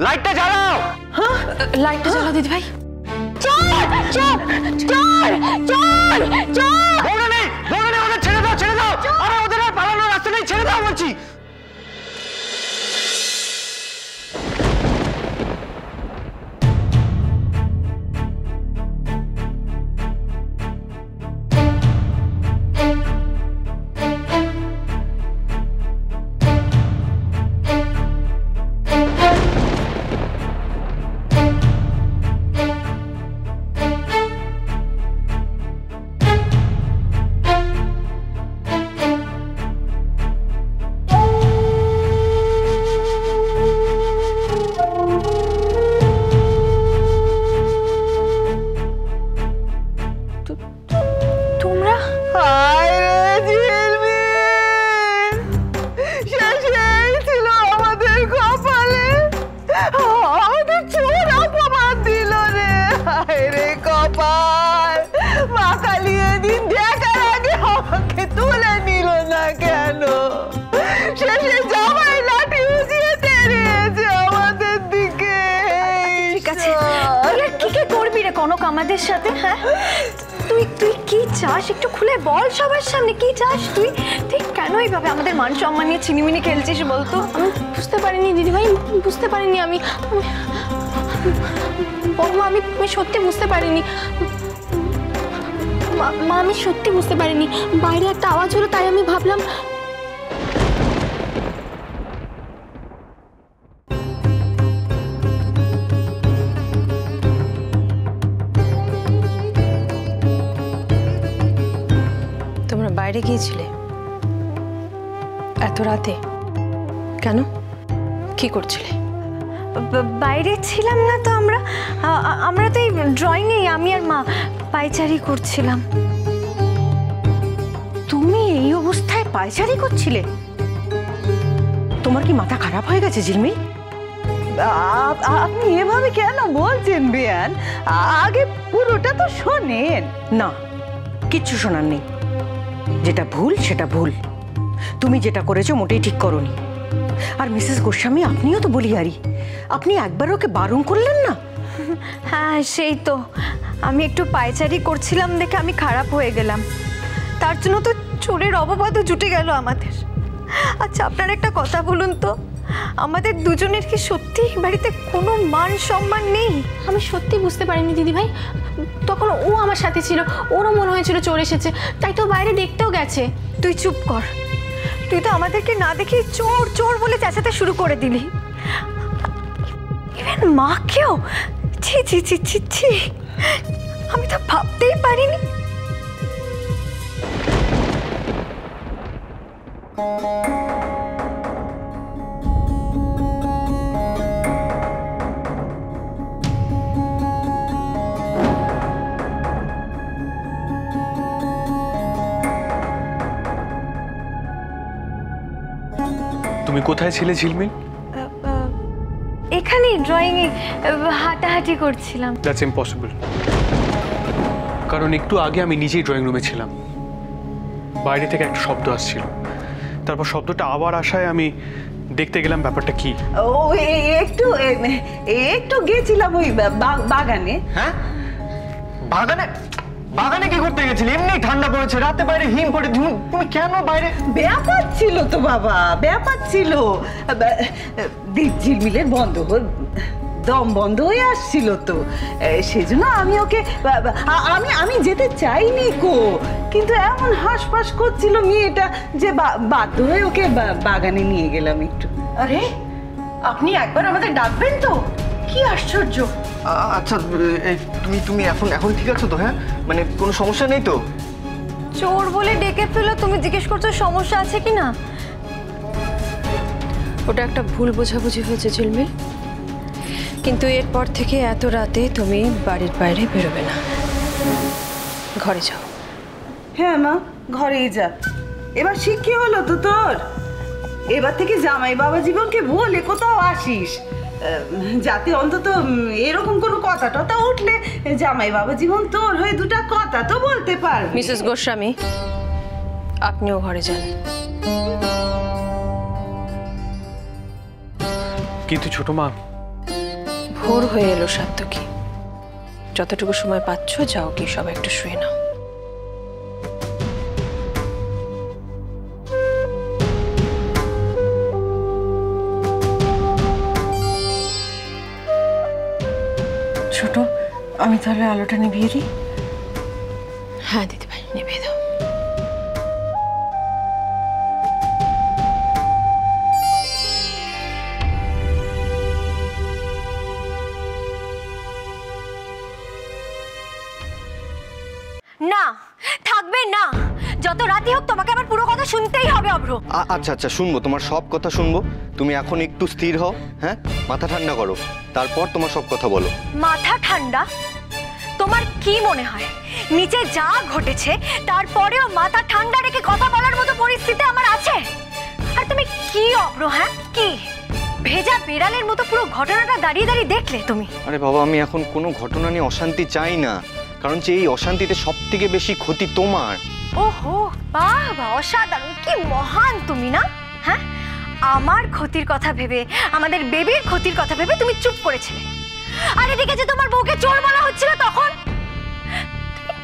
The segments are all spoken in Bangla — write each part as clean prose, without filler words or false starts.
লাইটটা জ্বালাও। হ্যাঁ লাইটটা জ্বালাও দিদি ভাই। চল চল চল চল চল। দৌড়ে নেই ওদের ছেড়ে দাও আরে ওদের আর পালানোর রাস্তা নেই, ছেড়ে দাও বলছি। আমাদের সাথে হ্যাঁ তুই তুই কি চাস একটু খুলে বল সবার সামনে কি চাস তুই ঠিক কেন এইভাবে আমাদের মান সম্মান নিয়ে চিনিমিনি খেলছিস বলতো? আমি বুঝতে পারিনি দিদিভাই, বুঝতে পারিনি আমি বৌমা, আমি সত্যি বুঝতে পারিনি মা, আমি সত্যি বুঝতে পারিনি। বাইরে একটা আওয়াজ হলো তাই আমি ভাবলাম। বাইরে গিয়েছিলে এত রাতে কেন? কি করছিলে? বাইরে ছিলাম না তো আমরা তো এই ড্রয়িং এ আমি আর মা পায়চারি করছিলাম। তুমি এই অবস্থায় পায়চারি করছিলে? তোমার কি মাথা খারাপ হয়ে গেছে ঝিলমিল? আপনি এভাবে কেন বলছেন বেয়ান? আগে পুরোটা তো শোনেন। না, কিচ্ছু শোনার নেই। যেটা ভুল সেটা ভুল। তুমি যেটা করেছো মোটেই ঠিক করোনি। আর মিসেস গোস্বামী আপনিও তো বলিহারি, আপনি একবার ওকে বারণ করলেন না? হ্যাঁ সেই তো, আমি একটু পায়চারি করছিলাম দেখে আমি খারাপ হয়ে গেলাম, তার জন্য তো চোরের অপবাদও জুটে গেল আমাদের। আচ্ছা আপনার একটা কথা বলুন তো, আমাদের দুজনের কি সত্যি বাড়িতে কোনো মান সম্মান নেই? আমি সত্যি বুঝতে পারিনি দিদিভাই, তখন ও আমার সাথে ছিল, ওরও মনে হয়েছিল চোর এসেছে, তাই তো বাইরে দেখতেও গেছে। তুই চুপ কর, তুই তো আমাদেরকে না দেখে চোর চোর বলে চেঁচাতে শুরু করে দিলি, ইভেন মাকেও। ছি ছি ছি ছি ছি, আমি তো ভাবতেই পারিনি। তুমি কোথায় ছিলে ঝিলমিল? এখানে ড্রয়িং এ হাঁটাহাঁটি করছিলাম। দ্যাটস ইম্পসিবল, কারণ একটু আগে আমি নিজেই ড্রয়িং রুমে ছিলাম। বাইরে থেকে একটা শব্দ আসছিল, তারপর শব্দটা আবার আসায় আমি দেখতে গেলাম ব্যাপারটা কি। ও একটু একটু গেছিলাম ওই বাগানে। হ্যাঁ বাগানে? বাগানে কি করতে গেছিলে? এমনি ঠান্ডা পড়েছে, রাতে বাইরে হিম পড়ে, তুমি কেন বাইরে? ব্যাপার ছিল তো বাবা, ব্যাপার ছিল। ঝিলমিলের দম বন্ধ হয়ে আসছিল তো, সেজন্য আমি ওকে আমি যেতে চাইনি কো, কিন্তু এমন হাঁসফাঁস করছিল মেয়েটা যে বাধ্য হয়ে ওকে বাগানে নিয়ে গেলাম একটু। আরে আপনি একবার আমাদের ডাকবেন তো? কি আশ্চর্য। আচ্ছা তুমি এখন ঠিক আছো তো? হ্যাঁ মানে কোনো সমস্যা নেই তো? চোর বলে ডেকে ফেলো, তুমি জিজ্ঞেস করছো সমস্যা আছে কি না? ওটা একটা ভুল বোঝাবুঝি হয়েছে ঝিলমিল, কিন্তু এরপর থেকে এত রাতে তুমি বাড়ির বাইরে বেরোবে না, ঘরে যাও। হ্যাঁ মা, ঘরেই যা। এবার শিক্ষা হলো তো তোর, এবার থেকে জামাই বাবা জীবনকে বলে কোথাও আসিস, যাতে অন্তত এরকম কোনো কথা টথা উঠলে জামাই বাবা জীবন তোর হয়ে দুটা কথা তো বলতে পারবি। মিসেস গোস্বামী, আপনিও ঘরে যান। কিন্তু ছোট মা, ভোর হয়ে এলো সাত্তকী, যতটুকু সময় পাচ্ছ যাও কি সবাই একটু শুয়ে নাও। ছোট, আমি তাহলে আলোটা নিভিয়ে দিই। হ্যাঁ দিদিভাই, নিভিয়ে দাও। না, থাকবে না। যত রাতই হোক তোমাকে আমার পুরো কথা শুনতেই হবে অভ্র। আচ্ছা আচ্ছা, শুনবো, তোমার সব কথা শুনবো। তুমি এখন একটু স্থির হও, হ্যাঁ, মাথা ঠান্ডা করো, তারপর তোমার সব কথা বলো। মাথা ঠান্ডা? তোমার কি মনে হয় নিচে যা ঘটেছে তারপরেও মাথা ঠান্ডা রেখে কথা বলার মতো পরিস্থিতি আমার আছে? আর তুমি কি অভ্র, হ্যাঁ কি ভেজা বিড়ালের মতো পুরো ঘটনাটা দাঁড়িয়ে দাঁড়িয়ে দেখলে তুমি? আরে বাবা, আমি এখন কোনো ঘটনা নিয়ে অশান্তি চাই না, কারণ যে এই অশান্তিতে সব থেকে বেশি ক্ষতি তোমার। ওহো, বাহ বাহ, অসাধারণ, কি মহান তুমি না? হ্যাঁ, আমার ক্ষতির কথা ভেবে, আমাদের বেবির ক্ষতির কথা ভেবে তুমি চুপ করেছিলে। আর এদিকে যে তোমার বউকে চোর বলা হচ্ছিল তখন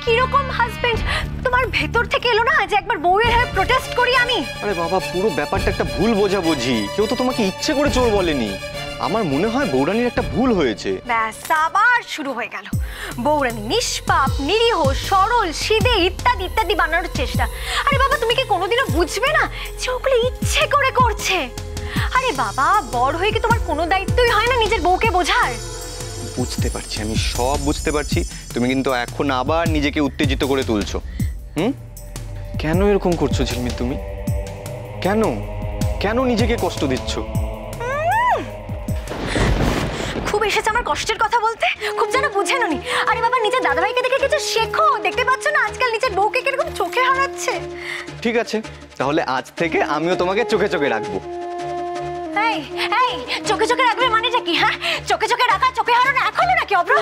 কিরকম হাজবেন্ড তোমার ভেতর থেকে এলো না যে একবার বউয়ের হয়ে প্রোটেস্ট করি আমি? আরে বাবা, পুরো ব্যাপারটা একটা ভুল বোঝাবুঝি, কেউ তো তোমাকে ইচ্ছে করে চোর বলেনি। আমার মনে হয় বৌরানীর একটা ভুল হয়েছে। ব্যাস, আবার শুরু হয়ে গেল বৌরানী নিষ্পাপ, নিরীহ, সরল, সিধে ইত্যাদি ইত্যাদি বানানোর চেষ্টা। আরে বাবা, তুমি কি কোনোদিনও বুঝবে না যে ওগুলো ইচ্ছে করে করছে? আরে বাবা, বড় হয়ে কি তোমার কোনো দায়িত্বই হয় না নিজের বউকে বোঝার? বুঝতে পারছি, আমি সব বুঝতে পারছি। তুমি কিন্তু এখন আবার নিজেকে উত্তেজিত করে তুলছো। কেন এরকম করছো ঝিলমিল তুমি? কেন কেন নিজেকে কষ্ট দিচ্ছ? খুব এসেছে আমার কষ্টের কথা বলতে, খুব যেন বুঝে নি। আরে বাবা, নিজের দাদাভাইকে দেখে কিছু শেখো। দেখতে পাচ্ছ না আজকাল নিজের বউকে কিরকম চোখে হারাচ্ছে? ঠিক আছে, তাহলে আজ থেকে আমিও তোমাকে চোখে চোখে রাখবো। এই এই, চোখে চোখে রাখবে মানেটা কি? হ্যাঁ, চোখে চোখে রাখা চোখে হারানো এক হলো নাকি অভ্র?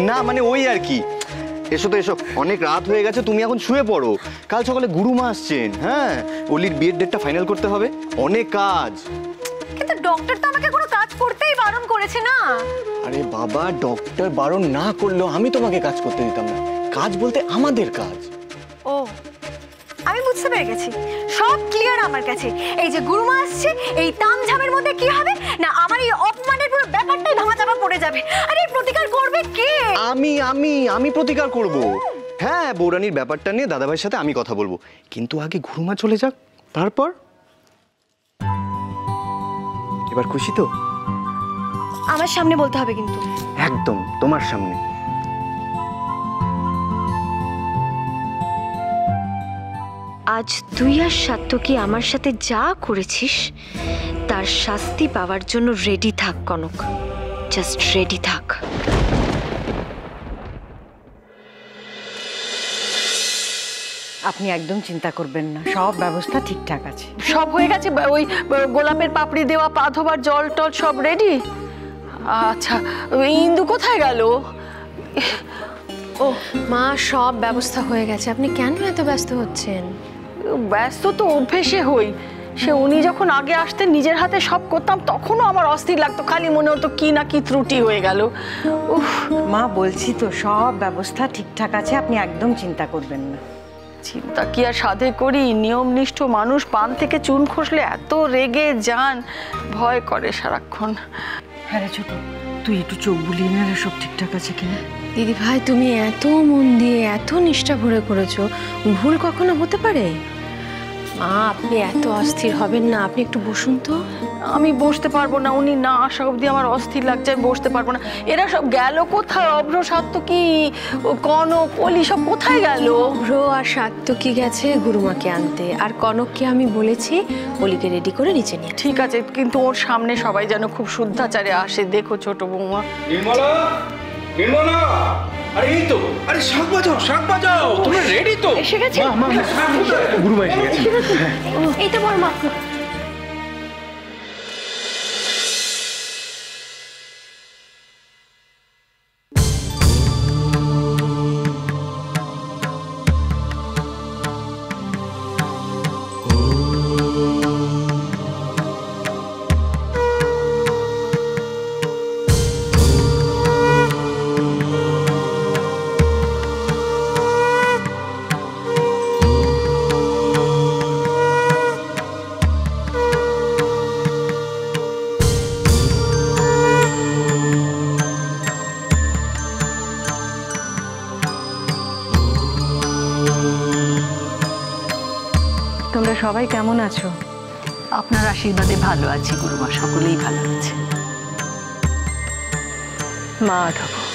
না মানে ওই আর কি। এসো তো এসো, অনেক রাত হয়ে গেছে, তুমি এখন শুয়ে পড়ো। কাল সকালে গুরুমা আসছেন, হ্যাঁ, অলির বিয়ের ডেটটা ফাইনাল করতে হবে, অনেক কাজ। কিন্তু ডক্টর তো আমাকে কোনো কাজ করতেই বারণ করেছে না। আরে বাবা, ডক্টর বারণ না করলেও আমি তোমাকে কাজ করতে দিতাম না। কাজ বলতে আমাদের কাজ। ও, আমি বুঝতে পেরে গেছি, সব ক্লিয়ার আমার কাছে। এই যে গুরুমা আসছে, এই তামঝামের মধ্যে কি হবে না আমার এই অপমানের পুরো ব্যাপারটাই ধামাচাপা পড়ে যাবে। আরে প্রতিকার করবে কে? আমি আমি আমি প্রতিকার করব। হ্যাঁ, বৌরানীর ব্যাপারটা নিয়ে দাদাভাইয়ের সাথে আমি কথা বলবো, কিন্তু আগে গুরুমা চলে যাক, তারপর। এবার খুশি তো? আমার সামনে বলতে হবে কিন্তু। একদম তোমার সামনে। আজ তুই আর সাত্তকী আমার সাথে যা করেছিস তার শাস্তি পাওয়ার জন্য রেডি থাক কনক, জাস্ট রেডি থাক। আপনি একদম চিন্তা করবেন না, সব ব্যবস্থা ঠিকঠাক আছে। সব হয়ে গেছে, ওই গোলাপের পাপড়ি দেওয়া, পা ধোবার জল টল সব রেডি। আচ্ছা, ইন্দু কোথায় গেল? ও মা, সব ব্যবস্থা হয়ে গেছে, আপনি কেন এত ব্যস্ত হচ্ছেন? ব্যস্ত তো অভ্যেসে হই। সে উনি যখন আগে আসতেন, নিজের হাতে সব করতাম, তখনও আমার অস্থির লাগতো, খালি মনে হতো কি না কি ত্রুটি হয়ে গেল। উফ, মা বলছি তো, সব ব্যবস্থা ঠিকঠাক আছে, আপনি একদম চিন্তা করবেন না। চিন্তা কি আর সাধে করি? নিয়মনিষ্ঠ মানুষ পান থেকে চুন খসলে এত রেগে যান, ভয় করে সারাক্ষণ। হ্যাঁ রে ছোট, তুই একটু চোখ বুলিয়ে নে, সব ঠিকঠাক আছে কিনা। দিদি ভাই, তুমি এত মন দিয়ে এত নিষ্ঠা ভরে করেছো, ভুল কখনো হতে পারে? মা, আপনি এত অস্থির হবেন না, আপনি একটু বসুন তো। আমি বসতে পারবো না, উনি না আসা অবধি আমার অস্থির লাগছে, আমি বসতে পারবো না। এরা সব গেল কোথায়? অভ্র, সাত্তকী, কনক, অলি সব কোথায় গেল? অভ্র আর সাত্তকী গেছে গুরুমাকে আনতে, আর কনককে আমি বলেছি অলিকে রেডি করে নিচে নিয়ে। ঠিক আছে, কিন্তু ওর সামনে সবাই যেন খুব শুদ্ধাচারে আসে, দেখো ছোট বৌমা। নির্মলা, নির্মলা, আরে এই তো, আরে শাক বাজাও, শাক বাজাও, তোমরা রেডি তো? এসে গেছে? গুরুমা এসে গেছে। এই তো বড় মা। তোমরা সবাই কেমন আছো? আপনার আশীর্বাদে ভালো আছি গুরুমা, সকলেই ভালো আছে। মা ঠাকুর